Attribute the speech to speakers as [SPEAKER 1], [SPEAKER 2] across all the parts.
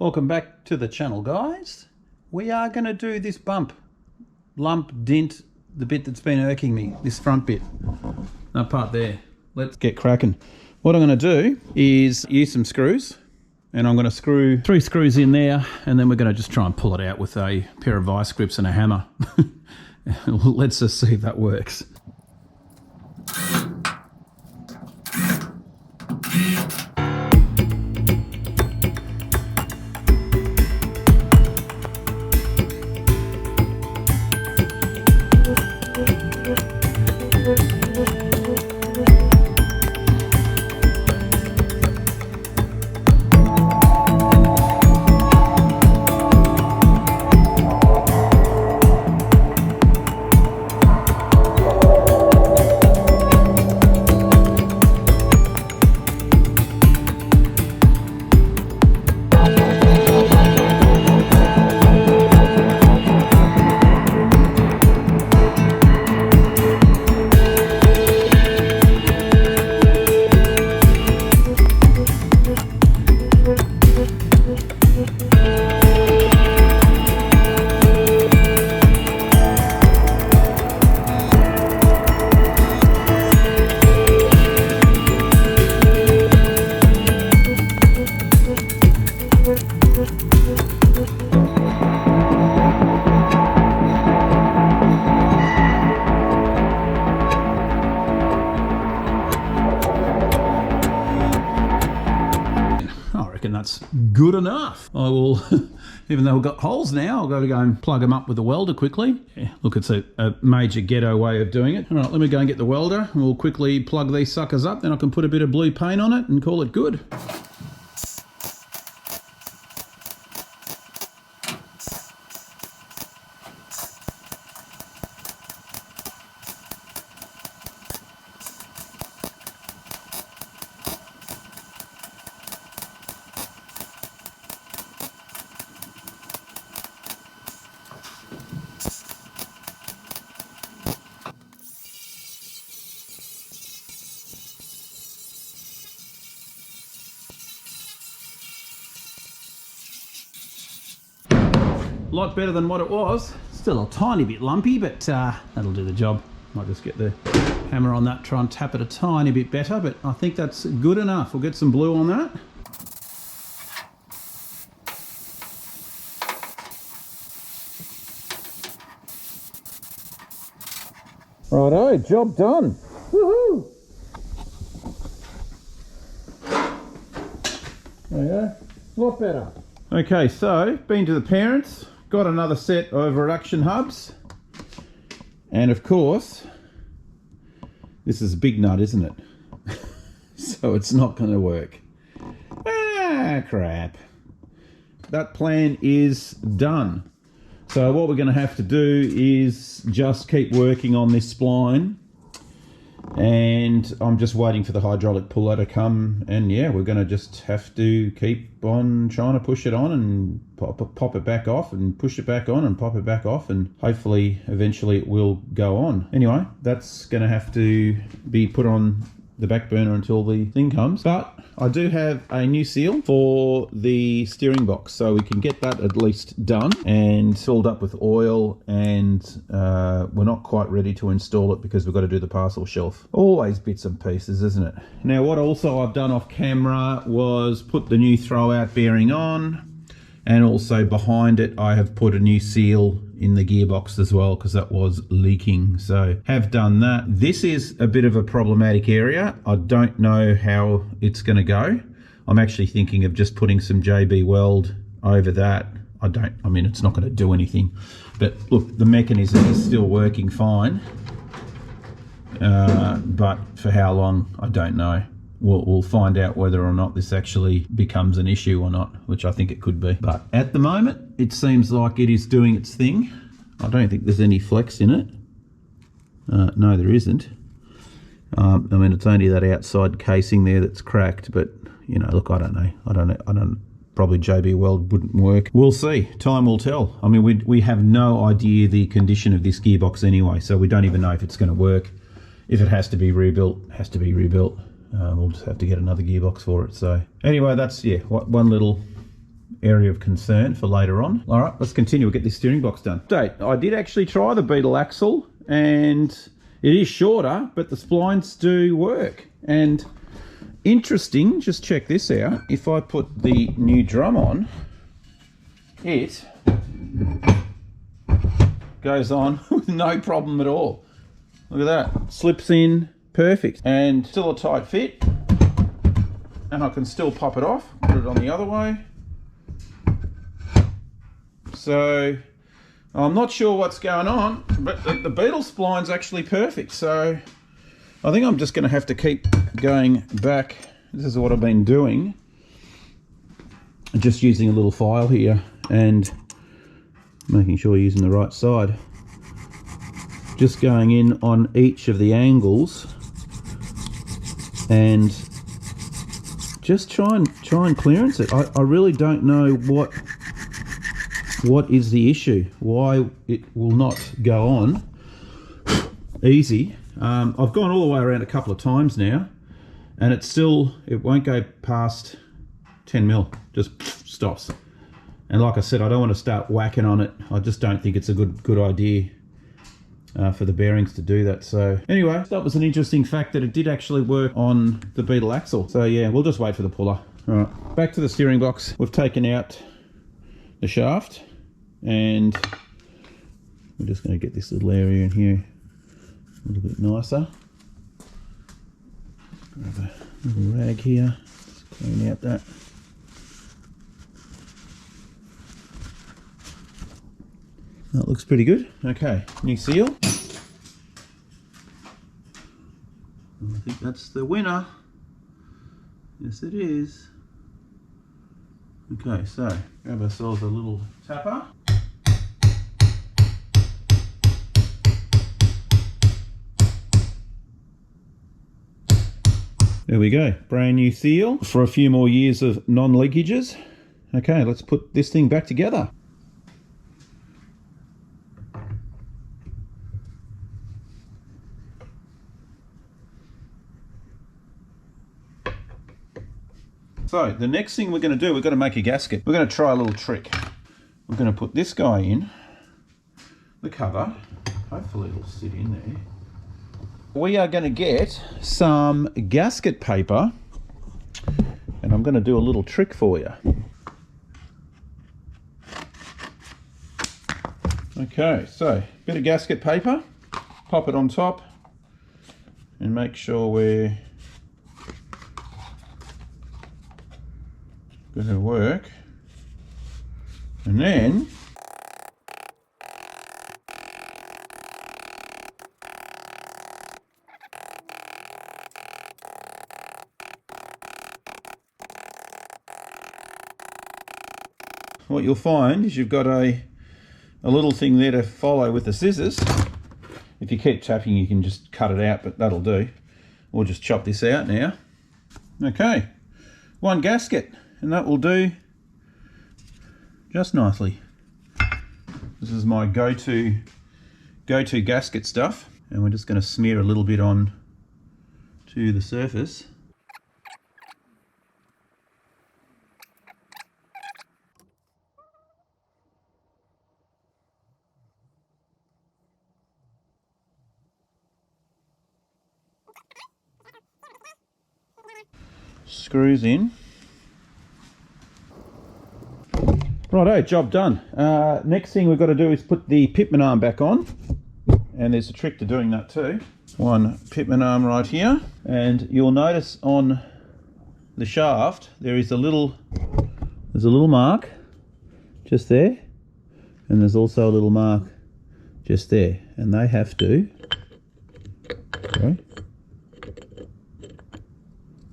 [SPEAKER 1] Welcome back to the channel, guys. We are going to do this lump, dent, the bit that's been irking me, this front bit, that part there. Let's get cracking. What I'm going to do is use some screws, and I'm going to screw 3 screws in there, and then we're going to just try and pull it out with a pair of vice grips and a hammer. Let's just see if that works. That's good enough. I will, even though we've got holes now, I'll go and plug them up with the welder quickly. Yeah, look, it's a major ghetto way of doing it. All right, let me go and get the welder. We'll quickly plug these suckers up, then I can put a bit of blue paint on it and call it good. A lot better than what it was. Still a tiny bit lumpy, but that'll do the job. Might just get the hammer on that, try and tap it a tiny bit better, but I think that's good enough. We'll get some blue on that. Righto, job done. Woohoo! There you go. A lot better. Okay, so been to the parents. Got another set of reduction hubs, and of course this is a big nut, isn't it? So it's not going to work. Ah, crap. That plan is done. So what we're going to have to do is just keep working on this spline, and I'm just waiting for the hydraulic puller to come, and yeah, we're going to just have to keep on trying to push it on and pop it back off and push it back on and pop it back off, and hopefully eventually it will go on. Anyway, that's going to have to be put on the back burner until the thing comes, but I do have a new seal for the steering box, so we can get that at least done and filled up with oil, and we're not quite ready to install it because we've got to do the parcel shelf. Always bits and pieces, isn't it? Now what also I've done off camera was put the new throwout bearing on, and also behind it I have put a new seal in the gearbox as well because that was leaking, so have done that. This is a bit of a problematic area. I don't know how it's going to go. I'm actually thinking of just putting some JB weld over that. I mean, it's not going to do anything, but look, the mechanism is still working fine, but for how long I don't know. We'll find out whether or not this actually becomes an issue or not, which I think it could be. But at the moment, it seems like it is doing its thing. I don't think there's any flex in it. No, there isn't. I mean, it's only that outside casing there that's cracked, but, you know, look, I don't know. Probably JB weld wouldn't work. We'll see. Time will tell. I mean, we have no idea the condition of this gearbox anyway, so we don't even know if it's going to work. If it has to be rebuilt, it has to be rebuilt. We'll just have to get another gearbox for it. So anyway, that's, yeah, one little area of concern for later on. All right, let's continue. We'll get this steering box done. I did actually try the Beetle axle, and it is shorter, but the splines do work. And interesting, just check this out. If I put the new drum on, it goes on with no problem at all. Look at that, slips in perfect, and still a tight fit. And I can still pop it off, put it on the other way. So I'm not sure what's going on, but the Beetle spline's actually perfect. So I think I'm just going to have to keep going back. This is what I've been doing. Just using a little file here and making sure you're using the right side. Just going in on each of the angles and just try and clearance it. I really don't know what is the issue, why it will not go on easy. I've gone all the way around a couple of times now, and it won't go past 10 mil, just stops. And like I said, I don't want to start whacking on it. I just don't think it's a good idea for the bearings to do that. So anyway, that was an interesting fact that it did actually work on the Beetle axle. So yeah, we'll just wait for the puller. All right, back to the steering box. We've taken out the shaft, and we're just going to get this little area in here a little bit nicer. Grab a little rag here, just clean out that. That looks pretty good. Okay, new seal. I think that's the winner. Yes, it is. Okay, so grab ourselves a little tapper. There we go, brand new seal for a few more years of non-leakages. Okay, let's put this thing back together. So the next thing we're going to do, we've got to make a gasket. We're going to try a little trick. We're going to put this guy in the cover. Hopefully it'll sit in there. We are going to get some gasket paper, and I'm going to do a little trick for you. Okay, so bit of gasket paper, pop it on top, and make sure we're going to work. And then what you'll find is you've got a little thing there to follow with the scissors. If you keep tapping, you can just cut it out, but that'll do. We'll just chop this out now. Okay, one gasket, and that will do just nicely. This is my go-to gasket stuff, and we're just going to smear a little bit on to the surface. Screws in. Righto, job done. Next thing we've got to do is put the pitman arm back on, and there's a trick to doing that too. One pitman arm right here, and you'll notice on the shaft there is a little mark just there, and there's also a little mark just there, and they have to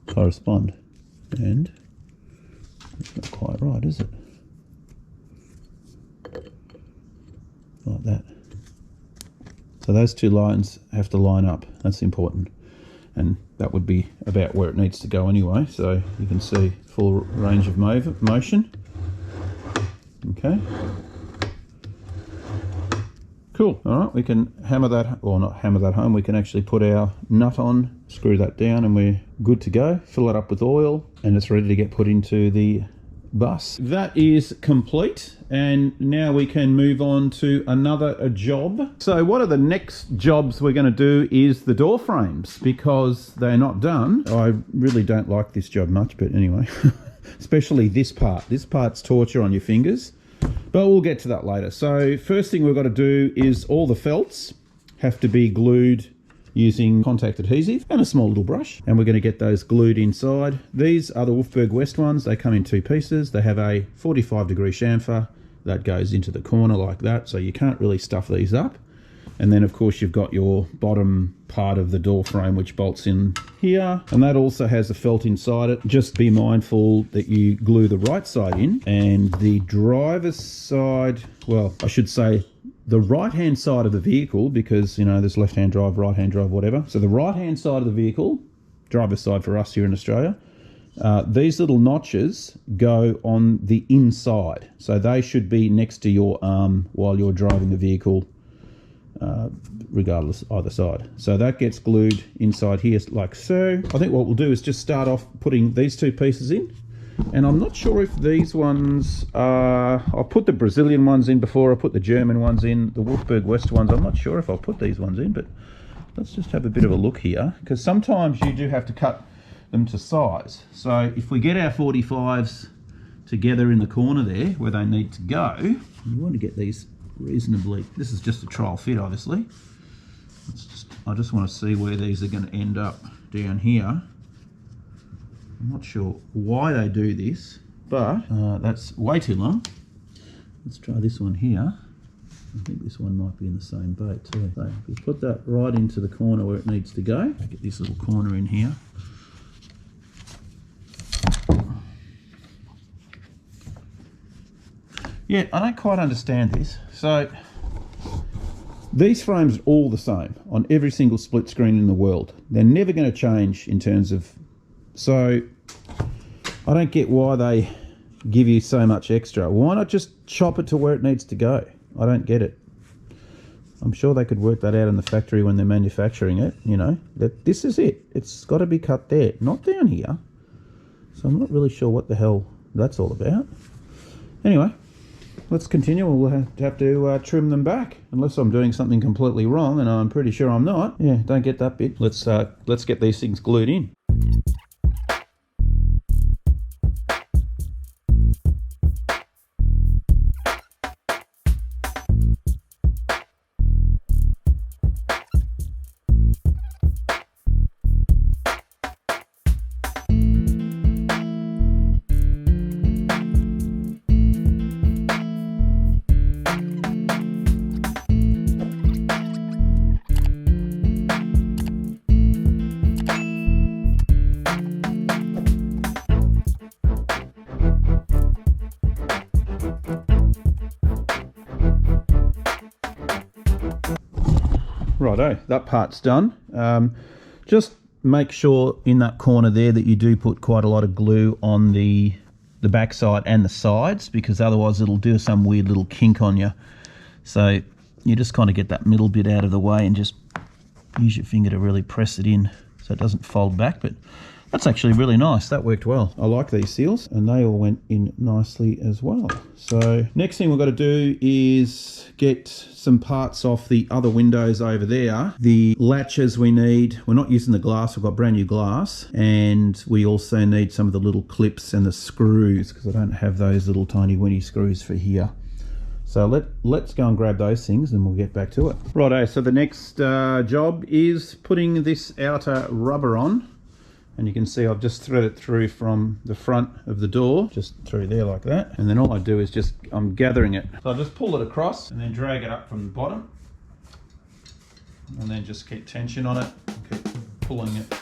[SPEAKER 1] correspond. And it's not quite right, is it? Like that. So those two lines have to line up. That's important, and that would be about where it needs to go anyway. So you can see full range of motion. Okay. Cool. All right, we can hammer that, or not hammer that home. We can actually put our nut on, screw that down, and we're good to go. Fill it up with oil, and it's ready to get put into the bus. That is complete, and now we can move on to another job. So one of the next jobs we're going to do is the door frames, because they're not done. I really don't like this job much, but anyway, especially this part. This part's torture on your fingers, but we'll get to that later. So first thing we've got to do is all the felts have to be glued using contact adhesive and a small little brush, and we're going to get those glued inside. These are the Wolfberg West ones. They come in two pieces. They have a 45-degree chamfer that goes into the corner like that, so you can't really stuff these up. And then of course you've got your bottom part of the door frame which bolts in here, and that also has a felt inside it. Just be mindful that you glue the right side in, and the driver's side, well, I should say the right-hand side of the vehicle, because, you know, there's left-hand drive, right-hand drive, whatever. So the right-hand side of the vehicle, driver's side for us here in Australia, these little notches go on the inside. So they should be next to your arm while you're driving the vehicle, regardless either side. So that gets glued inside here like so. I think what we'll do is just start off putting these two pieces in. And I'm not sure if these ones are... I'll put the Brazilian ones in before I put the German ones in, the Wolfberg West ones. I'm not sure if I'll put these ones in, but let's just have a bit of a look here, because sometimes you do have to cut them to size. So if we get our 45s together in the corner there where they need to go, you want to get these reasonably... This is just a trial fit, obviously. I just want to see where these are going to end up down here. I'm not sure why they do this, but that's way too long. Let's try this one here. I think this one might be in the same boat too. So if we put that right into the corner where it needs to go, get this little corner in here. Yeah, I don't quite understand this. So these frames are all the same on every single split screen in the world. They're never going to change in terms of... So I don't get why they give you so much extra. Why not just chop it to where it needs to go? I don't get it. I'm sure they could work that out in the factory when they're manufacturing it, you know, that this is it. It's got to be cut there, not down here. So I'm not really sure what the hell that's all about. Anyway, let's continue. We'll have to trim them back, unless I'm doing something completely wrong, and I'm pretty sure I'm not. Yeah, don't get that bit. Let's get these things glued in. Righto, that part's done. Just make sure in that corner there that you do put quite a lot of glue on the back side and the sides, because otherwise it'll do some weird little kink on you. So you just kind of get that middle bit out of the way and just use your finger to really press it in so it doesn't fold back. But that's actually really nice. That worked well. I like these seals, and they all went in nicely as well. So next thing we've got to do is get some parts off the other windows over there. The latches we need, we're not using the glass, we've got brand new glass, and we also need some of the little clips and the screws, because I don't have those little tiny weeny screws for here. So let's go and grab those things and we'll get back to it. Righto, so the next job is putting this outer rubber on. And you can see I've just threaded it through from the front of the door, just through there like that. And then all I do is I'm gathering it. So I just pull it across and then drag it up from the bottom. And then just keep tension on it, keep pulling it.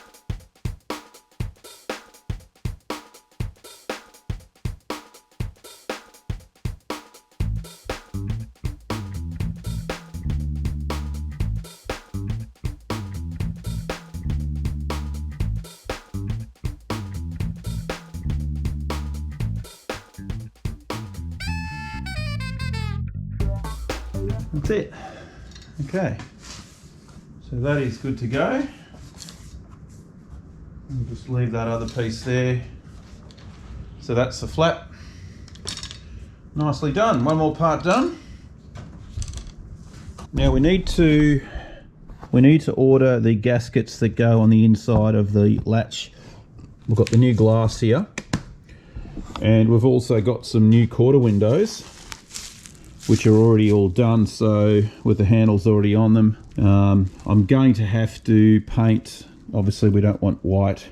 [SPEAKER 1] That's it. Okay, so that is good to go. I'll just leave that other piece there. So that's the flap. Nicely done. One more part done. Now we need to order the gaskets that go on the inside of the latch. We've got the new glass here, and we've also got some new quarter windows which are already all done, so with the handles already on them. I'm going to have to paint. Obviously we don't want white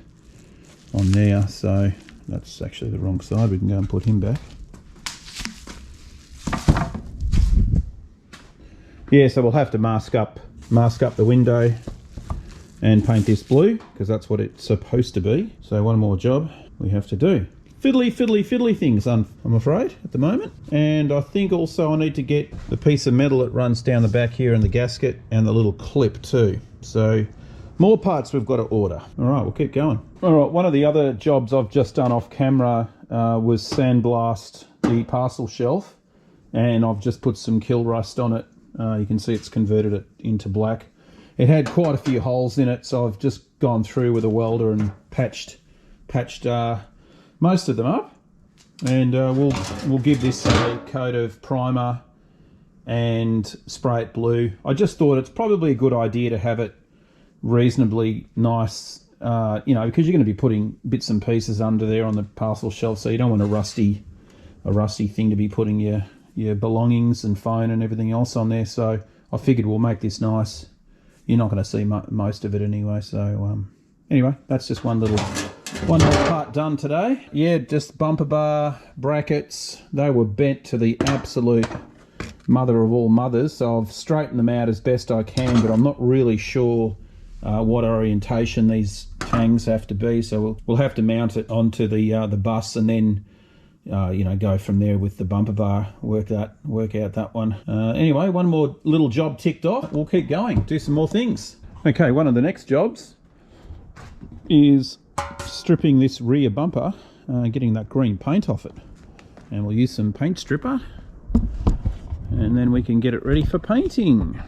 [SPEAKER 1] on there, so that's actually the wrong side. We can go and put him back. Yeah, so we'll have to mask up the window and paint this blue, because that's what it's supposed to be. So one more job we have to do. Fiddly things, I'm afraid, at the moment. And I think also I need to get the piece of metal that runs down the back here in the gasket, and the little clip too. So more parts we've got to order. All right, we'll keep going. All right, one of the other jobs I've just done off camera was sandblast the parcel shelf, and I've just put some kill rust on it. You can see it's converted it into black. It had quite a few holes in it, so I've just gone through with a welder and patched most of them up, and we'll give this a coat of primer and spray it blue. I just thought it's probably a good idea to have it reasonably nice, you know, because you're going to be putting bits and pieces under there on the parcel shelf, so you don't want a rusty thing to be putting your belongings and phone and everything else on there. So I figured we'll make this nice. You're not going to see most of it anyway. So anyway, that's just one little part done today. Yeah, just bumper bar brackets. They were bent to the absolute mother of all mothers, so I've straightened them out as best I can, but I'm not really sure what orientation these tangs have to be, so we'll have to mount it onto the bus, and then you know, go from there with the bumper bar, work out that one. Anyway, one more little job ticked off. We'll keep going, do some more things. Okay, one of the next jobs is stripping this rear bumper, getting that green paint off it, and we'll use some paint stripper, and then we can get it ready for painting.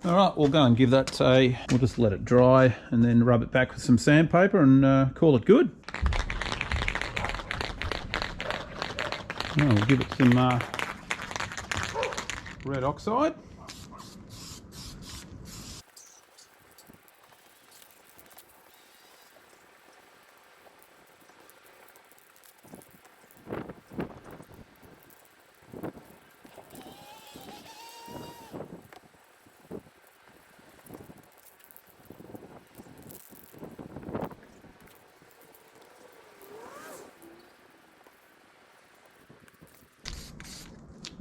[SPEAKER 1] All right, we'll go and give that we'll just let it dry and then rub it back with some sandpaper and call it good. We'll give it some red oxide.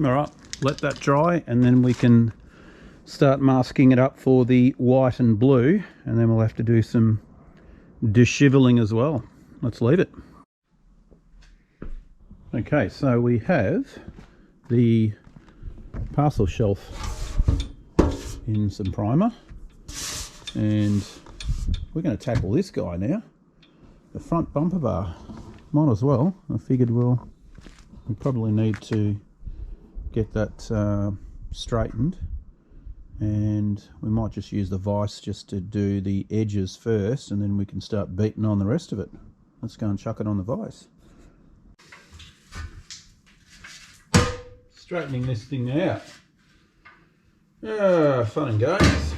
[SPEAKER 1] All right, let that dry, and then we can start masking it up for the white and blue, and then we'll have to do some disheveling as well. Let's leave it. Okay, so we have the parcel shelf in some primer, and we're going to tackle this guy now. The front bumper bar, might as well. I figured we probably need to get that straightened, and we might just use the vise just to do the edges first, and then we can start beating on the rest of it. Let's go and chuck it on the vise. straightening this thing out. Ah, fun and games.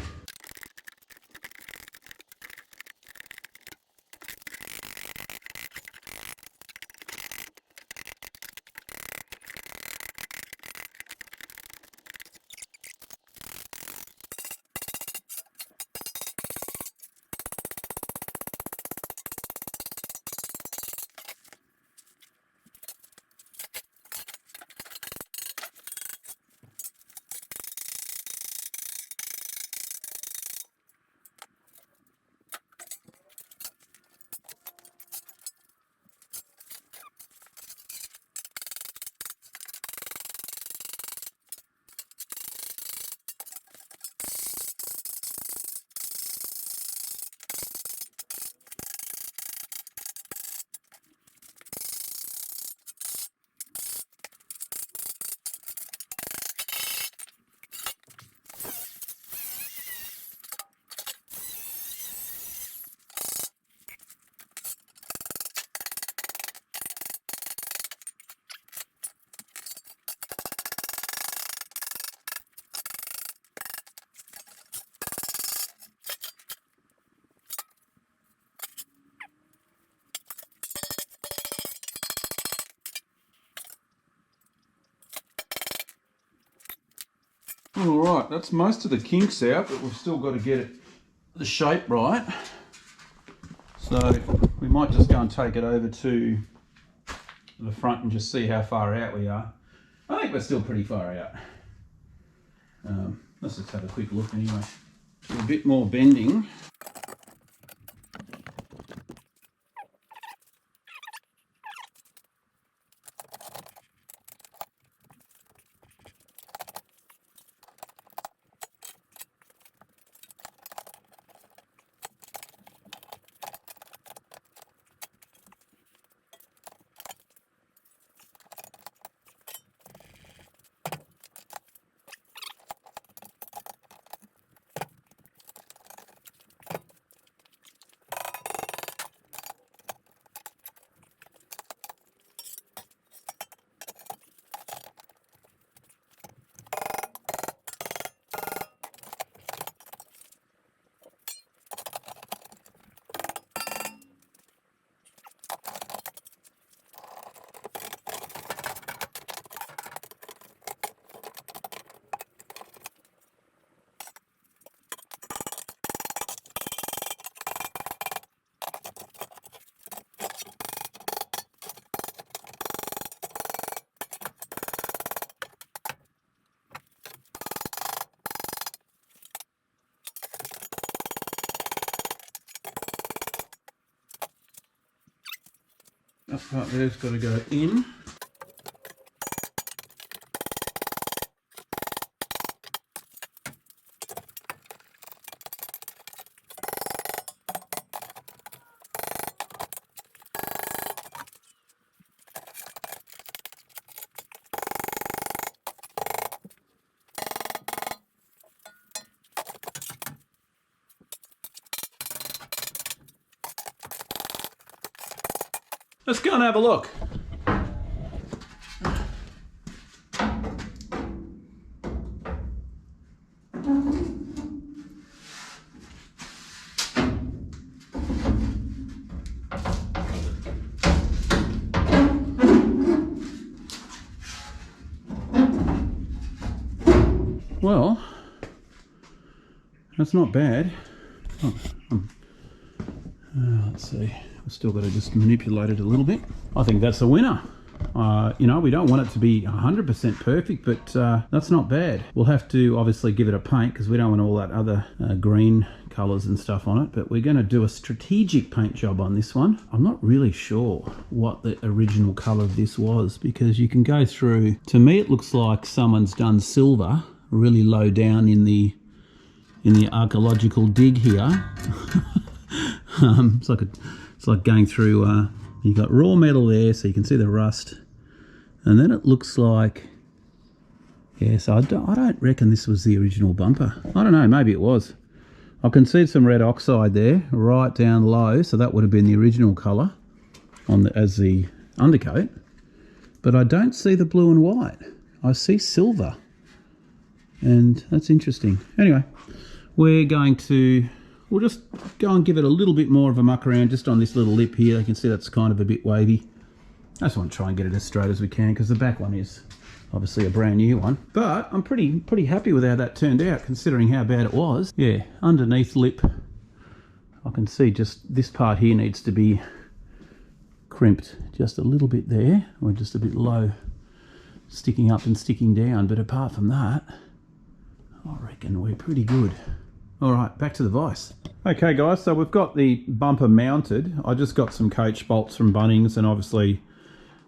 [SPEAKER 1] Alright, that's most of the kinks out, but we've still got to get the shape right. So we might just go and take it over to the front and just see how far out we are. I think we're still pretty far out. Let's just have a quick look anyway. Do a bit more bending. That part there's got to go in. Let's go and have a look. Well, that's not bad. Let's see. We've still got to just manipulate it a little bit. I think that's a winner. You know, we don't want it to be 100% perfect, but that's not bad. We'll have to obviously give it a paint because we don't want all that other green colours and stuff on it, but we're going to do a strategic paint job on this one. I'm not really sure what the original colour of this was because you can go through. To me, it looks like someone's done silver really low down in the archaeological dig here. It's like going through, you've got raw metal there, so you can see the rust. And then it looks like, yeah, so I don't reckon this was the original bumper. I don't know, maybe it was. I can see some red oxide there, right down low, so that would have been the original colour as the undercoat. But I don't see the blue and white. I see silver, and that's interesting. Anyway, we'll just go and give it a little bit more of a muck around just on this little lip here. You can see that's kind of a bit wavy. I just want to try and get it as straight as we can, because the back one is obviously a brand new one. But I'm pretty happy with how that turned out, considering how bad it was. Yeah, underneath lip, I can see just this part here needs to be crimped just a little bit there, or just a bit low, sticking up and sticking down. But apart from that, I reckon we're pretty good. All right, back to the vise. Okay guys, so we've got the bumper mounted. I just got some coach bolts from Bunnings, and obviously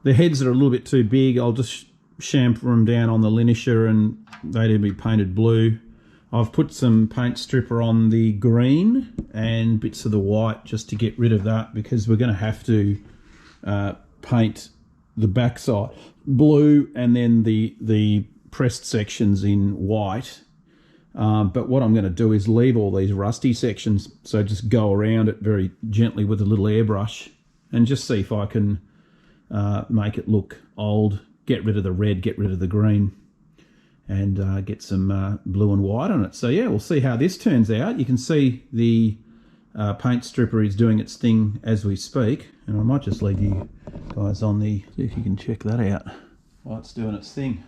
[SPEAKER 1] the heads are a little bit too big. I'll just chamfer them down on the linisher and they'd be painted blue. I've put some paint stripper on the green and bits of the white just to get rid of that, because we're going to have to paint the backside blue and then the pressed sections in white. But what I'm going to do is leave all these rusty sections, so just go around it very gently with a little airbrush and just see if I can make it look old, get rid of the red, get rid of the green, and get some blue and white on it. So yeah, we'll see how this turns out. You can see the paint stripper is doing its thing as we speak, and I might just leave you guys on the, see if you can check that out while it's doing its thing.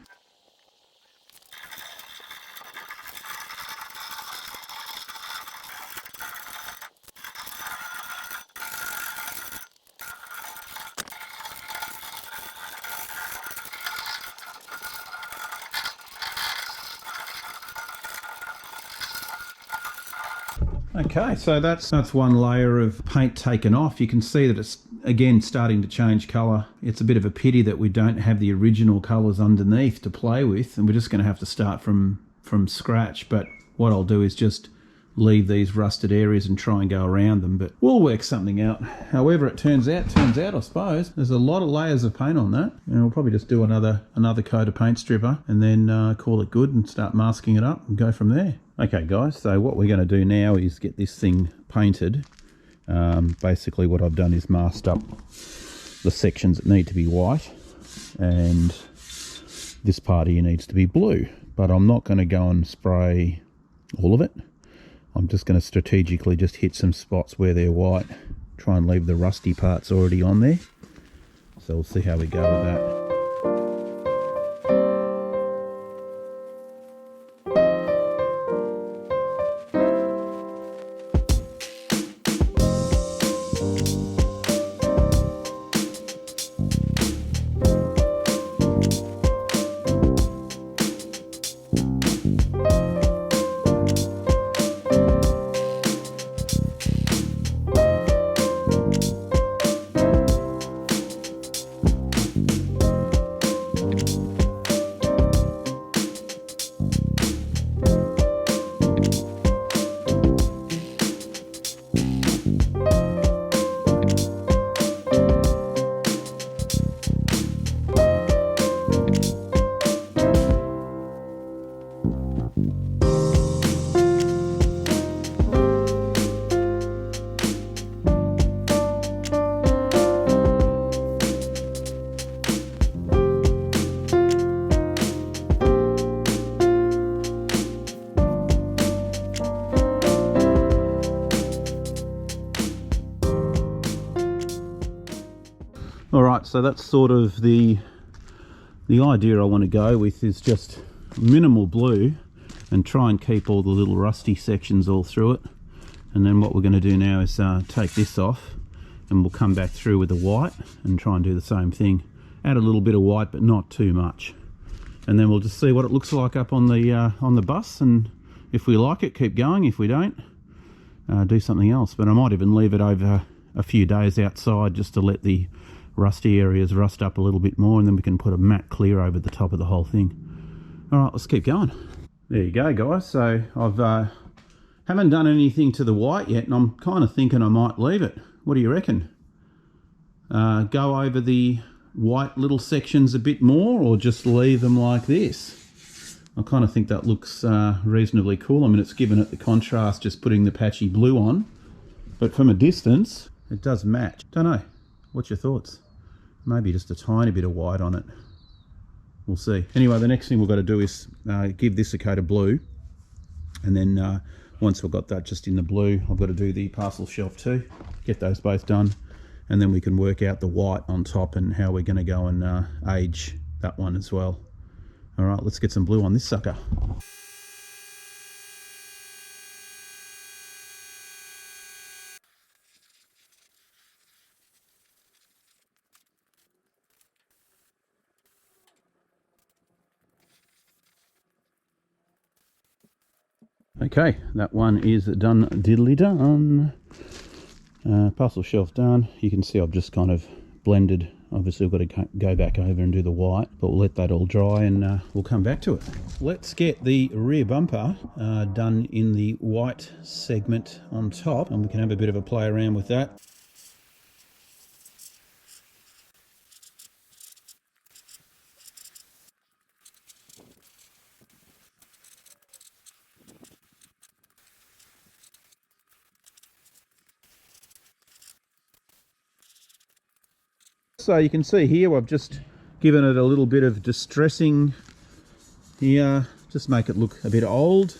[SPEAKER 1] Okay, so that's one layer of paint taken off. You can see that it's again starting to change colour. It's a bit of a pity that we don't have the original colours underneath to play with, and we're just going to have to start from scratch. But what I'll do is just leave these rusted areas and try and go around them, but we'll work something out. However it turns out, I suppose. There's a lot of layers of paint on that, and we'll probably just do another coat of paint stripper and then call it good and start masking it up and go from there. Okay guys, so what we're going to do now is get this thing painted. Basically what I've done is masked up the sections that need to be white, and this part here needs to be blue, but I'm not going to go and spray all of it. I'm just going to strategically just hit some spots where they're white, try and leave the rusty parts already on there. So we'll see how we go with that. Alright, so that's sort of the idea I want to go with, is just minimal blue and try and keep all the little rusty sections all through it. And then what we're going to do now is take this off, and we'll come back through with the white and try and do the same thing. Add a little bit of white, but not too much. And then we'll just see what it looks like up on the bus, and if we like it, keep going. If we don't, do something else. But I might even leave it over a few days outside just to let the rusty areas rust up a little bit more, and then we can put a matte clear over the top of the whole thing. Alright, let's keep going. There you go guys, so I've haven't done anything to the white yet, and I'm kind of thinking I might leave it. What do you reckon? Go over the white little sections a bit more, or just leave them like this? I kind of think that looks reasonably cool. I mean, it's given it the contrast just putting the patchy blue on, but from a distance it does match. Don't know, what's your thoughts? Maybe just a tiny bit of white on it. we'll see. Anyway, the next thing we've got to do is give this a coat of blue, and then once we've got that just in the blue, I've got to do the parcel shelf too, get those both done, and then we can work out the white on top and how we're going to go and age that one as well. All right, let's get some blue on this sucker. Okay, that one is done, diddly done. Parcel shelf done. You can see I've just kind of blended. Obviously I've got to go back over and do the white, but we'll let that all dry and we'll come back to it. Let's get the rear bumper done in the white segment on top, and we can have a bit of a play around with that. So you can see here I've just given it a little bit of distressing here, just make it look a bit old.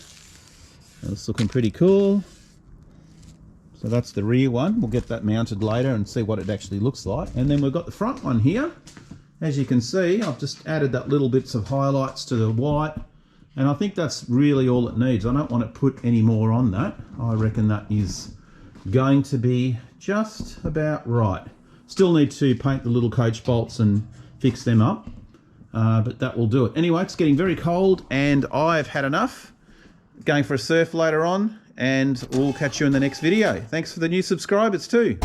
[SPEAKER 1] It's looking pretty cool. So that's the rear one. We'll get that mounted later and see what it actually looks like. And then we've got the front one here. As you can see, I've just added that little bits of highlights to the white, and I think that's really all it needs. I don't want to put any more on that. I reckon that is going to be just about right. Still need to paint the little coach bolts and fix them up, but that will do it. Anyway, it's getting very cold and I've had enough. Going for a surf later on, and we'll catch you in the next video. Thanks for the new subscribers too.